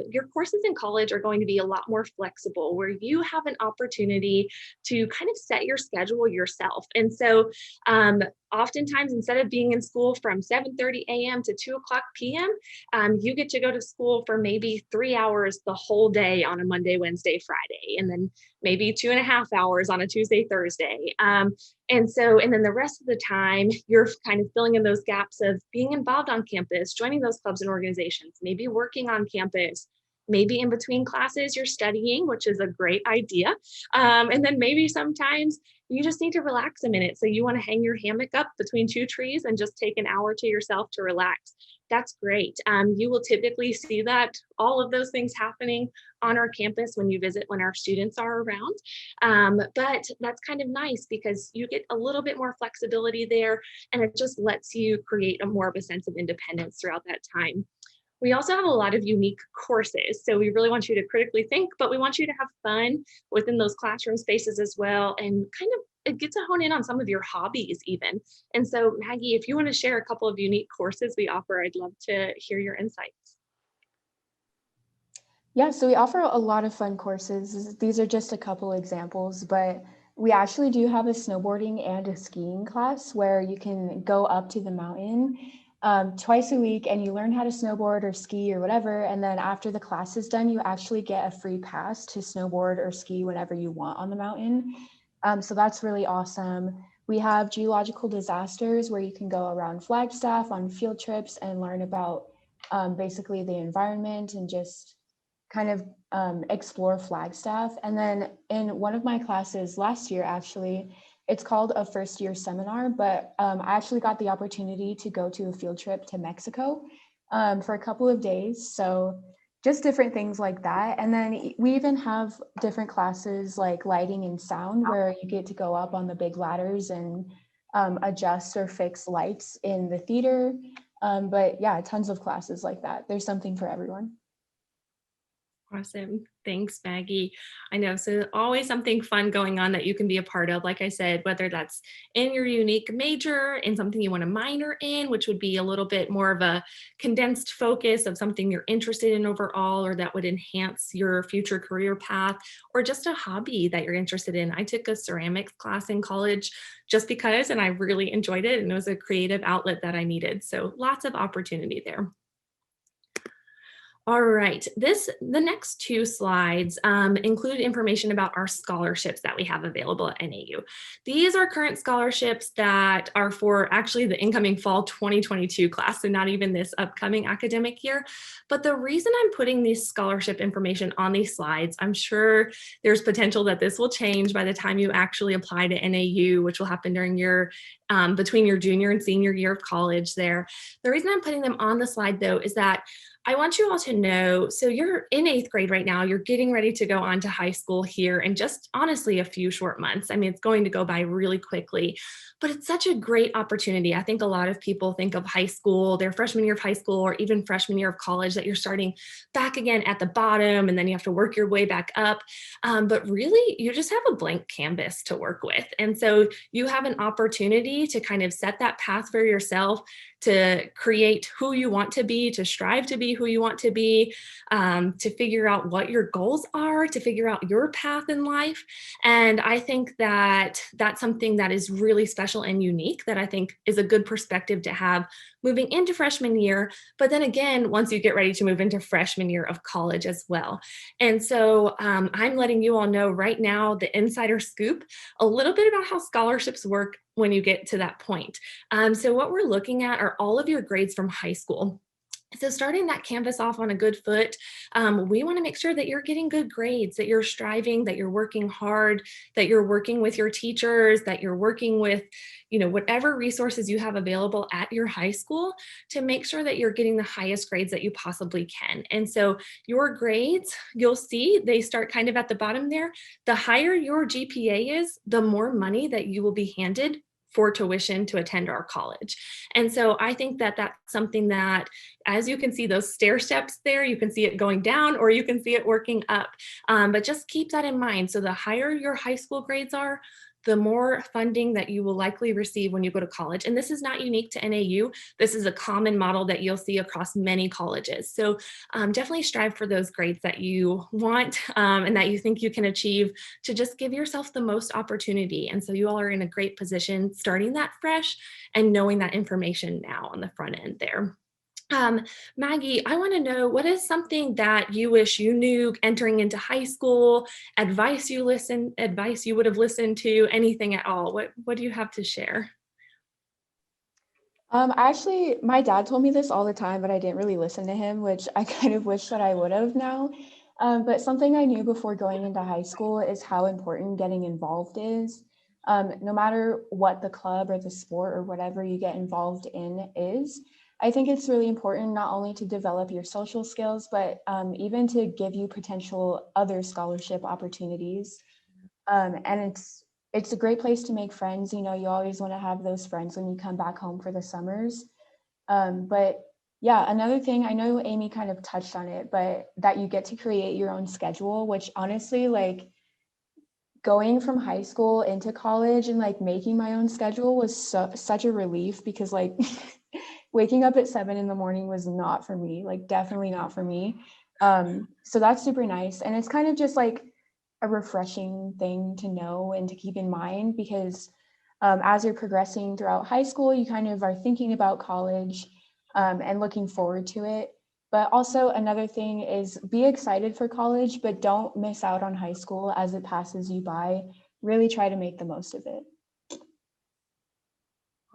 Speaker 9: Your courses in college are going to be a lot more flexible, where you have an opportunity to kind of set your schedule yourself. And so oftentimes, instead of being in school from 7:30 a.m. to 2:00 p.m., you get to go to school for maybe 3 hours the whole day on a Monday, Wednesday, Friday, and then maybe 2.5 hours on a Tuesday, Thursday. And then the rest of the time, you're kind of filling in those gaps of being involved on campus, joining those clubs and organizations, maybe working on campus, maybe in between classes you're studying, which is a great idea. And then maybe sometimes you just need to relax a minute. So you want to hang your hammock up between two trees and just take an hour to yourself to relax. That's great. You will typically see that all of those things happening on our campus when you visit, when our students are around. But that's kind of nice because you get a little bit more flexibility there, and it just lets you create more of a sense of independence throughout that time. We also have a lot of unique courses. So we really want you to critically think, but we want you to have fun within those classroom spaces as well, and kind of get to hone in on some of your hobbies even. And so Maggie, if you want to share a couple of unique courses we offer, I'd love to hear your insights.
Speaker 10: Yeah, so we offer a lot of fun courses. These are just a couple examples, but we actually do have a snowboarding and a skiing class where you can go up to the mountain twice a week and you learn how to snowboard or ski or whatever. And then after the class is done, you actually get a free pass to snowboard or ski whenever you want on the mountain. So that's really awesome. We have geological disasters where you can go around Flagstaff on field trips and learn about basically the environment and just kind of explore Flagstaff. And then in one of my classes last year, actually, it's called a first year seminar, but I actually got the opportunity to go to a field trip to Mexico for a couple of days. So just different things like that. And then we even have different classes like lighting and sound where you get to go up on the big ladders and adjust or fix lights in the theater. But yeah, tons of classes like that. There's something for everyone.
Speaker 9: Awesome. Thanks, Maggie. I know, so always something fun going on that you can be a part of, like I said, whether that's in your unique major, in something you want to minor in, which would be a little bit more of a condensed focus of something you're interested in overall, or that would enhance your future career path, or just a hobby that you're interested in. I took a ceramics class in college just because, and I really enjoyed it, and it was a creative outlet that I needed. So lots of opportunity there. All right, the next two slides include information about our scholarships that we have available at NAU. These are current scholarships that are for actually the incoming fall 2022 class, so not even this upcoming academic year. But the reason I'm putting this scholarship information on these slides, I'm sure there's potential that this will change by the time you actually apply to NAU, which will happen during your between your junior and senior year of college there. The reason I'm putting them on the slide though is that I want you all to know, so you're in 8th grade right now, you're getting ready to go on to high school here in just honestly a few short months. I mean, it's going to go by really quickly, but it's such a great opportunity. I think a lot of people think of high school, their freshman year of high school, or even freshman year of college, that you're starting back again at the bottom and then you have to work your way back up. But really, you just have a blank canvas to work with. And so you have an opportunity to kind of set that path for yourself, to create who you want to be, to strive to be who you want to be, to figure out what your goals are, to figure out your path in life. And I think that that's something that is really special and unique that I think is a good perspective to have moving into freshman year. But then again, once you get ready to move into freshman year of college as well. And so I'm letting you all know right now the insider scoop, a little bit about how scholarships work when you get to that point. So what we're looking at are all of your grades from high school. So starting that canvas off on a good foot, we want to make sure that you're getting good grades, that you're striving, that you're working hard, that you're working with your teachers, that you're working with, whatever resources you have available at your high school to make sure that you're getting the highest grades that you possibly can. And so your grades, you'll see they start kind of at the bottom there. The higher your GPA is, the more money that you will be handed for tuition to attend our college. And so I think that that's something that, as you can see those stair steps there, you can see it going down or you can see it working up. But just keep that in mind. So the higher your high school grades are, the more funding that you will likely receive when you go to college. And this is not unique to NAU. This is a common model that you'll see across many colleges. So definitely strive for those grades that you want and that you think you can achieve to just give yourself the most opportunity. And so you all are in a great position starting that fresh and knowing that information now on the front end there. Maggie, I want to know, what is something that you wish you knew entering into high school, advice you would have listened to, anything at all? What do you have to share?
Speaker 10: Actually, my dad told me this all the time, but I didn't really listen to him, which I kind of wish that I would have now. But something I knew before going into high school is how important getting involved is. No matter what the club or the sport or whatever you get involved in is, I think it's really important not only to develop your social skills, but even to give you potential other scholarship opportunities. And it's a great place to make friends. You always want to have those friends when you come back home for the summers. But yeah, another thing, I know Amy kind of touched on it, but that you get to create your own schedule, which honestly, like, going from high school into college and like making my own schedule was such a relief, because like waking up at 7 a.m. was not for me, like definitely not for me. So that's super nice. And it's kind of just like a refreshing thing to know and to keep in mind, because as you're progressing throughout high school, you kind of are thinking about college and looking forward to it. But also another thing is be excited for college, but don't miss out on high school as it passes you by. Really try to make the most of it.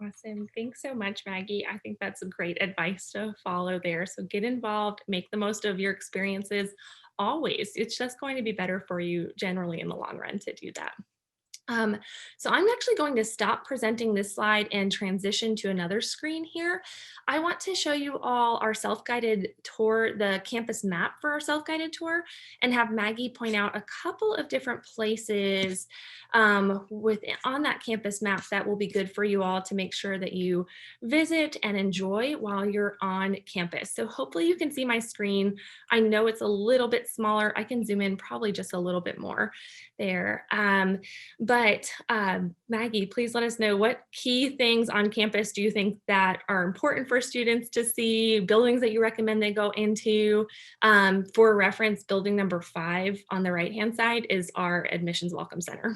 Speaker 9: Awesome. Thanks so much, Maggie. I think that's great advice to follow there. So get involved, make the most of your experiences always. It's just going to be better for you generally in the long run to do that. So I'm actually going to stop presenting this slide and transition to another screen here. I want to show you all our self-guided tour, the campus map for our self-guided tour, and have Maggie point out a couple of different places on that campus map that will be good for you all to make sure that you visit and enjoy while you're on campus. So hopefully you can see my screen. I know it's a little bit smaller. I can zoom in probably just a little bit more there. But Maggie, please let us know, what key things on campus do you think that are important for students to see, buildings that you recommend they go into? For reference, building number 5 on the right-hand side is our admissions welcome center.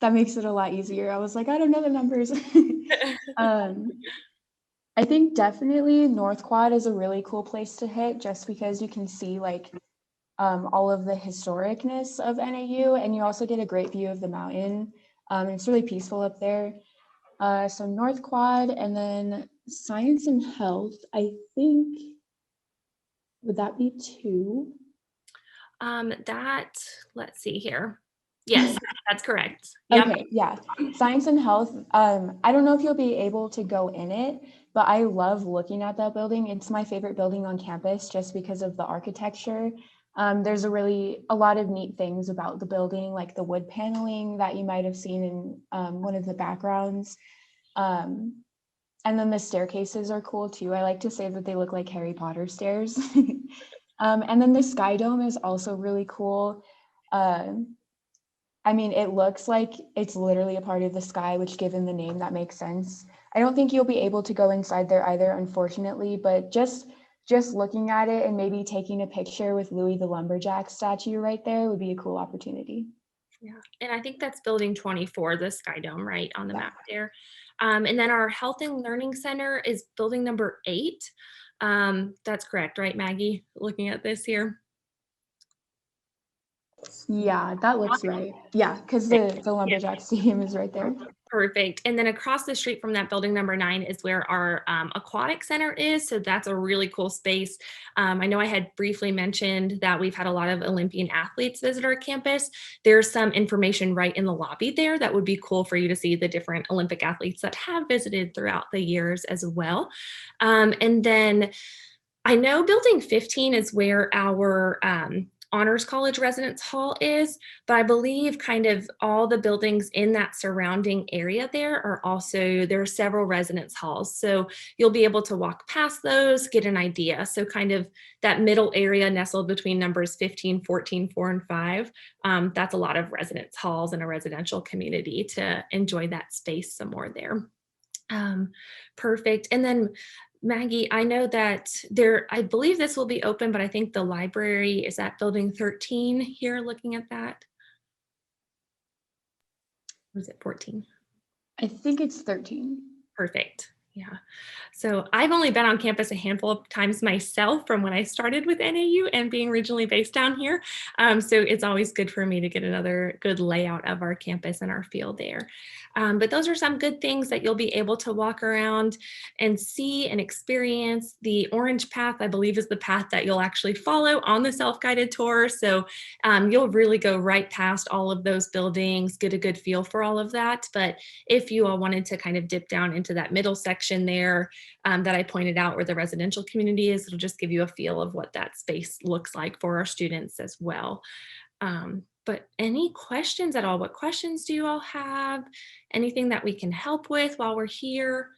Speaker 10: That makes it a lot easier. I was like, I don't know the numbers. I think definitely North Quad is a really cool place to hit, just because you can see like all of the historicness of NAU, and you also get a great view of the mountain. It's really peaceful up there. So North Quad, and then Science and Health, I think, would that be 2?
Speaker 9: Let's see here. Yes, that's correct. Yep.
Speaker 10: Okay, yeah. Science and Health, I don't know if you'll be able to go in it, but I love looking at that building. It's my favorite building on campus just because of the architecture. There's a lot of neat things about the building, like the wood paneling that you might have seen in one of the backgrounds. And then the staircases are cool too. I like to say that they look like Harry Potter stairs. And then the Sky Dome is also really cool. I mean, it looks like it's literally a part of the sky, which given the name, that makes sense. I don't think you'll be able to go inside there either, unfortunately, but just looking at it and maybe taking a picture with Louis the Lumberjack statue right there would be a cool opportunity.
Speaker 9: Yeah, and I think that's building 24, the Sky Dome, right on the
Speaker 10: Yeah.
Speaker 9: map there. And then our Health and Learning Center is building number 8. That's correct, right, Maggie? Looking at this here.
Speaker 10: Yeah, that looks right. Yeah, because the Lumberjack Stadium is right there.
Speaker 9: Perfect. And then across the street from that, building number 9 is where our aquatic center is. So that's a really cool space. I know I had briefly mentioned that we've had a lot of Olympian athletes visit our campus. There's some information right in the lobby there that would be cool for you to see the different Olympic athletes that have visited throughout the years as well. And then I know building 15 is where our Honors College Residence Hall is, but I believe kind of all the buildings in that surrounding area there are also, there are several residence halls. So you'll be able to walk past those, get an idea. So kind of that middle area nestled between numbers 15, 14, 4, and 5. That's a lot of residence halls in a residential community to enjoy that space some more there. Perfect. And then Maggie, I know that I believe this will be open, but I think the library is at building 13 here, looking at that. Or is it 14?
Speaker 10: I think it's 13.
Speaker 9: Perfect. Yeah. So I've only been on campus a handful of times myself from when I started with NAU and being regionally based down here. So it's always good for me to get another good layout of our campus and our field there. But those are some good things that you'll be able to walk around and see and experience. The orange path, I believe, is the path that you'll actually follow on the self-guided tour. So you'll really go right past all of those buildings, get a good feel for all of that. But if you all wanted to kind of dip down into that middle section there that I pointed out where the residential community is, it'll just give you a feel of what that space looks like for our students as well. But any questions at all? What questions do you all have? Anything that we can help with while we're here?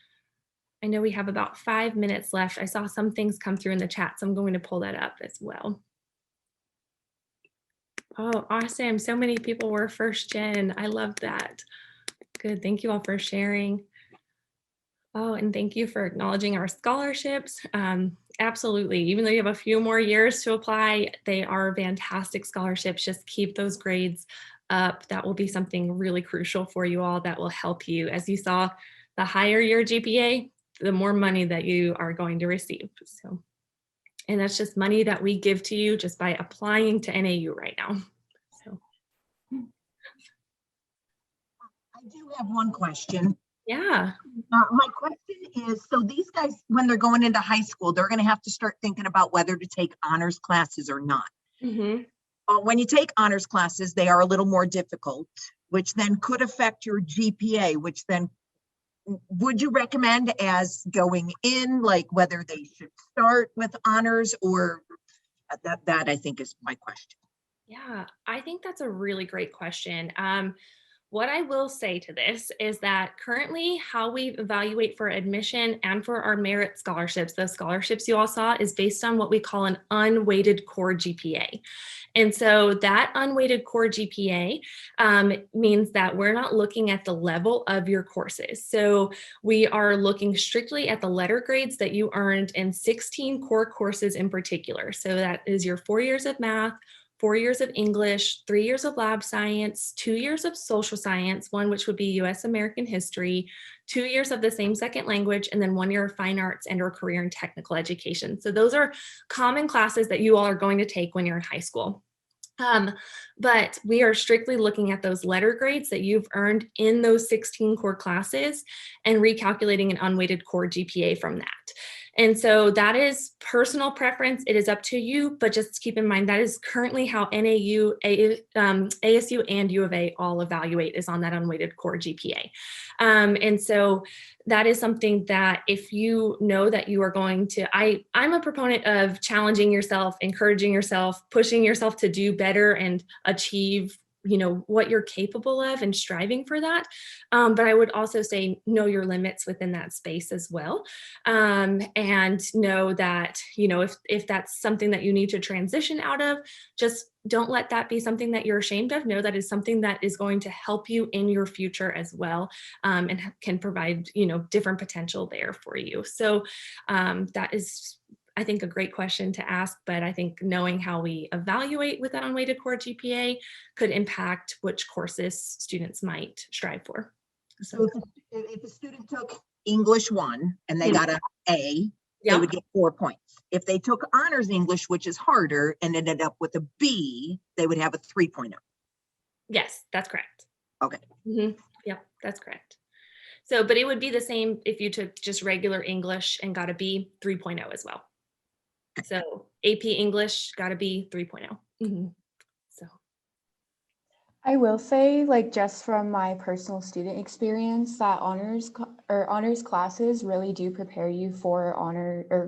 Speaker 9: I know we have about 5 minutes left. I saw some things come through in the chat, so I'm going to pull that up as well. Oh, awesome. So many people were first gen. I love that. Good. Thank you all for sharing. Oh, and thank you for acknowledging our scholarships. Absolutely. Even though you have a few more years to apply, they are fantastic scholarships. Just keep those grades up. That will be something really crucial for you all that will help you. As you saw, the higher your GPA, the more money that you are going to receive. So, and that's just money that we give to you just by applying to NAU right now. So,
Speaker 8: I do have one question.
Speaker 9: yeah.
Speaker 8: My question is, so these guys, when they're going into high school, they're going to have to start thinking about whether to take honors classes or not.
Speaker 9: Mm-hmm.
Speaker 8: When you take honors classes, they are a little more difficult, which then could affect your GPA, which then would you recommend as going in, like whether they should start with honors or that I think is my question.
Speaker 9: Yeah, I think that's a really great question. What I will say to this is that currently how we evaluate for admission and for our merit scholarships, the scholarships you all saw, is based on what we call an unweighted core GPA. And so that unweighted core GPA means that we're not looking at the level of your courses. So we are looking strictly at the letter grades that you earned in 16 core courses in particular. So that is your 4 years of math, 4 years of English, 3 years of lab science, 2 years of social science, one which would be US American history, 2 years of the same second language, and then 1 year of fine arts and or career and technical education. So those are common classes that you all are going to take when you're in high school. But we are strictly looking at those letter grades that you've earned in those 16 core classes and recalculating an unweighted core GPA from that. And so that is personal preference. It is up to you, but just keep in mind that is currently how NAU, ASU, and U of A all evaluate, is on that unweighted core GPA. And so that is something that if you know that you are going to, I'm a proponent of challenging yourself, encouraging yourself, pushing yourself to do better and achieve what you're capable of and striving for that. But I would also say know your limits within that space as well. And know that, if that's something that you need to transition out of, just don't let that be something that you're ashamed of. Know that is something that is going to help you in your future as well, and can provide, different potential there for you. So that is, I think, a great question to ask, but I think knowing how we evaluate with that unweighted core GPA could impact which courses students might strive for.
Speaker 8: So if a student took English 1 and they got an A, they
Speaker 9: Yep.
Speaker 8: would get 4 points. If they took honors English, which is harder, and ended up with a B, they would have a 3.0.
Speaker 9: Yes, that's correct.
Speaker 8: Okay.
Speaker 9: Yep, that's correct. So, but it would be the same if you took just regular English and got a B, 3.0 as well. So AP English got a B, 3.0. So
Speaker 10: I will say, like, just from my personal student experience, that honors classes really do prepare you for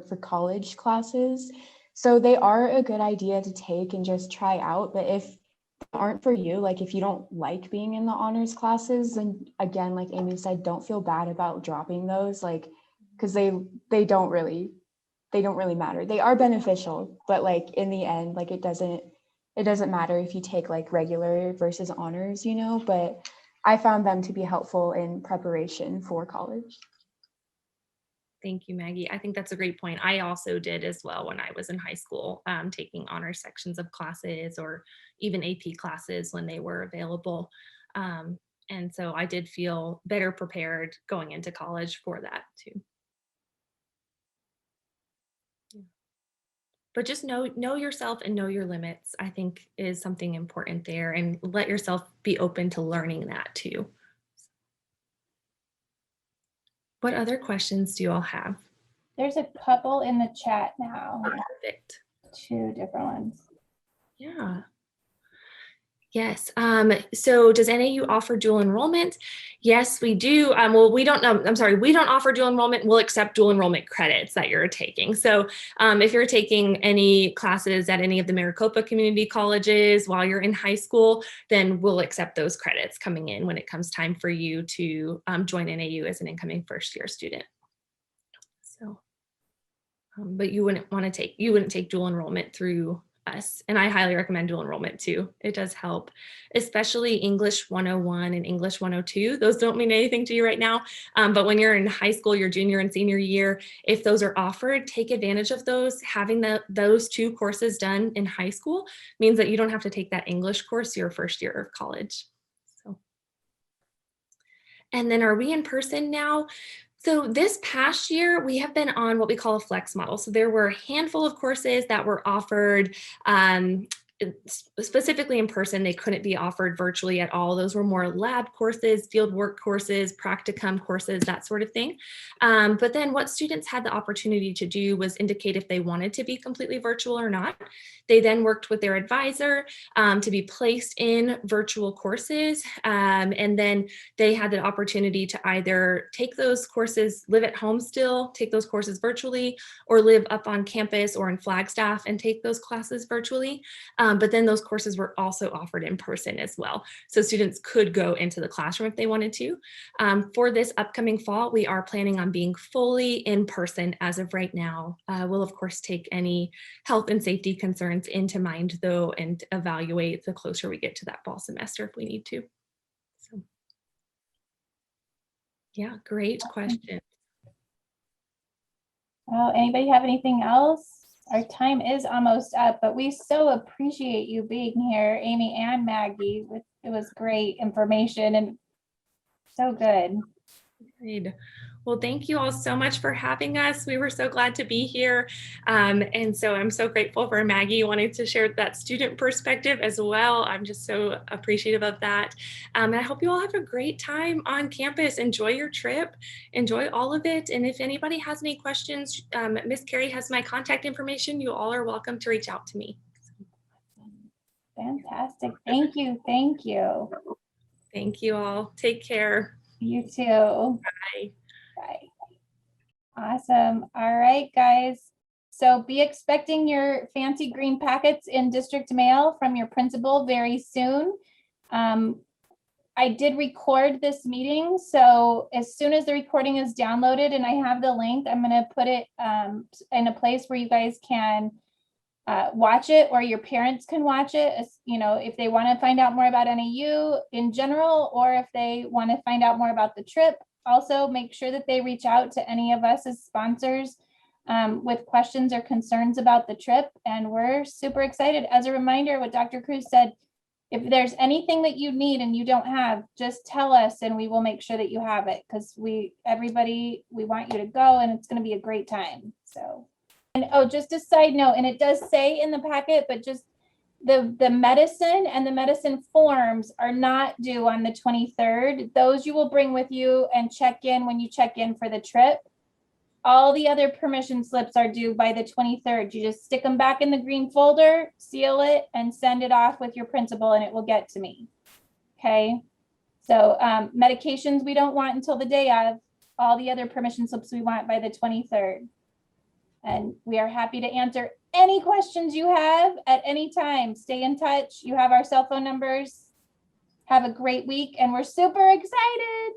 Speaker 10: for college classes. So they are a good idea to take and just try out. But if they aren't for you, like if you don't like being in the honors classes, then again, like Amy said, don't feel bad about dropping those, like, because they don't really matter. They are beneficial, but like in the end, like it doesn't matter if you take like regular versus honors, but I found them to be helpful in preparation for college.
Speaker 9: thank you, Maggie. I think that's a great point. I also did as well when I was in high school, taking honor sections of classes or even AP classes when they were available. And so I did feel better prepared going into college for that too. But just know yourself and know your limits, I think, is something important there, and let yourself be open to learning that too. What other questions do you all have?
Speaker 1: There's a couple in the chat now.
Speaker 9: Perfect.
Speaker 1: 2 different ones.
Speaker 9: Yeah. Yes. So does NAU offer dual enrollment? Yes, we do. Well, we don't know. I'm sorry. We don't offer dual enrollment. We'll accept dual enrollment credits that you're taking. So if you're taking any classes at any of the Maricopa community colleges while you're in high school, then we'll accept those credits coming in when it comes time for you to join NAU as an incoming first-year student. So, but you wouldn't take dual enrollment through us. And I highly recommend dual enrollment too. It does help, especially English 101 and English 102. Those don't mean anything to you right now. But when you're in high school, your junior and senior year, if those are offered, take advantage of those. Having those 2 courses done in high school means that you don't have to take that English course your first year of college. So, and then are we in person now? So this past year, we have been on what we call a flex model. So there were a handful of courses that were offered specifically in person. They couldn't be offered virtually at all. Those were more lab courses, field work courses, practicum courses, that sort of thing. But then what students had the opportunity to do was indicate if they wanted to be completely virtual or not. They then worked with their advisor to be placed in virtual courses. And then they had the opportunity to either take those courses, live at home still, take those courses virtually, or live up on campus or in Flagstaff and take those classes virtually. But then those courses were also offered in person as well. So students could go into the classroom if they wanted to. For this upcoming fall, we are planning on being fully in person as of right now. We'll of course take any health and safety concerns into mind though, and evaluate the closer we get to that fall semester if we need to. So, yeah, great question.
Speaker 1: Well, anybody have anything else? Our time is almost up, but we so appreciate you being here, Amy and Maggie. It was great information and so good.
Speaker 9: Great. Well, thank you all so much for having us. We were so glad to be here. And so I'm so grateful for Maggie wanting to share that student perspective as well. I'm just so appreciative of that. And I hope you all have a great time on campus. Enjoy your trip, enjoy all of it. And if anybody has any questions, Miss Carrie has my contact information. You all are welcome to reach out to me.
Speaker 1: Fantastic. Thank you. Thank you.
Speaker 9: Thank you all. Take care.
Speaker 1: You too.
Speaker 9: Bye.
Speaker 1: Bye. Awesome. All right, guys. So be expecting your fancy green packets in district mail from your principal very soon. I did record this meeting, so as soon as the recording is downloaded and I have the link, I'm gonna put it in a place where you guys can watch it, or your parents can watch it, you know, if they want to find out more about NAU in general, or if they want to find out more about the trip. Also, make sure that they reach out to any of us as sponsors with questions or concerns about the trip. And we're super excited. As a reminder, what Dr. Cruz said, if there's anything that you need and you don't have, just tell us and we will make sure that you have it, because we want you to go and it's going to be a great time. So, and oh, just a side note, and it does say in the packet, but just the medicine and the medicine forms are not due on the 23rd. Those you will bring with you and check in when you check in for the trip. All the other permission slips are due by the 23rd. You just stick them back in the green folder, seal it, and send it off with your principal, and it will get to me. Okay. So medications we don't want until the day of. All the other permission slips we want by the 23rd. And we are happy to answer any questions you have at any time. Stay in touch. You have our cell phone numbers. Have a great week, and we're super excited.